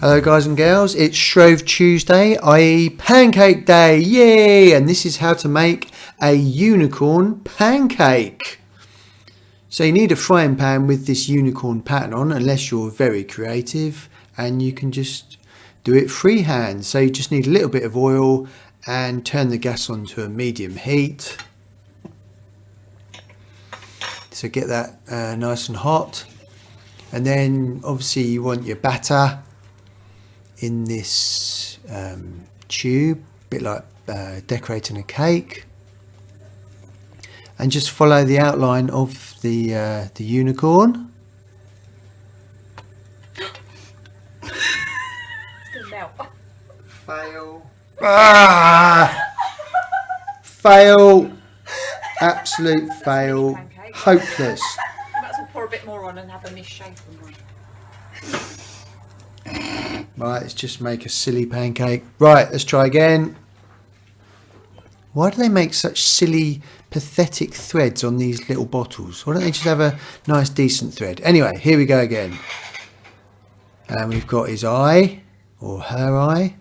Hello guys and girls, it's Shrove Tuesday, i.e. Pancake Day, yay! And this is how to make a unicorn pancake. So you need a frying pan with this unicorn pattern on, unless you're very creative and you can just do it freehand. So you just need a little bit of oil and turn the gas on to a medium heat. So get that nice and hot. And then obviously you want your batter in this tube, a bit like decorating a cake, and just follow the outline of the unicorn. Fail. Fail. Absolute fail. Hopeless. You might as well pour a bit more on and have a misshapen one. Right, let's just make a silly pancake. Right, let's try again. Why do they make such silly, pathetic threads on these little bottles? Why don't they just have a nice, decent thread? Anyway, here we go again. And we've got his eye, or her eye.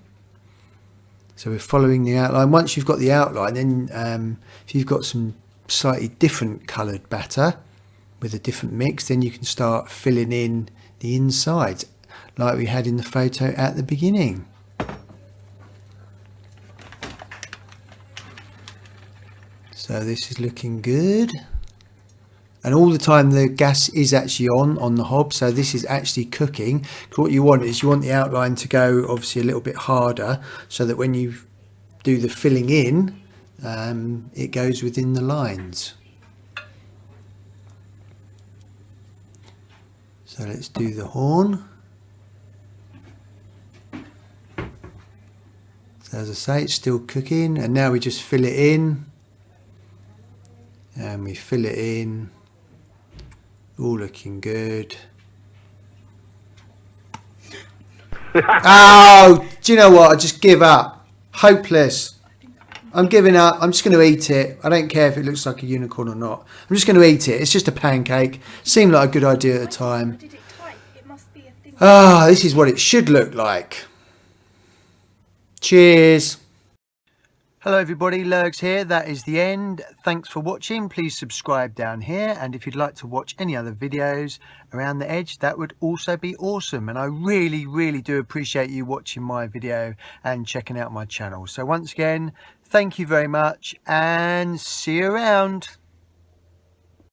So we're following the outline. Once you've got the outline, then if you've got some slightly different coloured batter with a different mix, then you can start filling in the insides, like we had in the photo at the beginning. So this is looking good. And all the time the gas is actually on the hob, so this is actually cooking. What you want is you want the outline to go obviously a little bit harder, so that when you do the filling in, it goes within the lines. So let's do the horn. So as I say, it's still cooking, and now we just fill it in, and we fill it in, all looking good. Oh, do you know what? I just give up. Hopeless. I'm giving up. I'm just going to eat it. I don't care if it looks like a unicorn or not. I'm just going to eat it. It's just a pancake. Seemed like a good idea at the time. Ah, this is what it should look like. Cheers. Hello everybody, Lurgs here. That is the end. Thanks for watching. Please subscribe down here, and if you'd like to watch any other videos around the edge, that would also be awesome. And I really do appreciate you watching my video and checking out my channel. So once again, thank you very much, and see you around.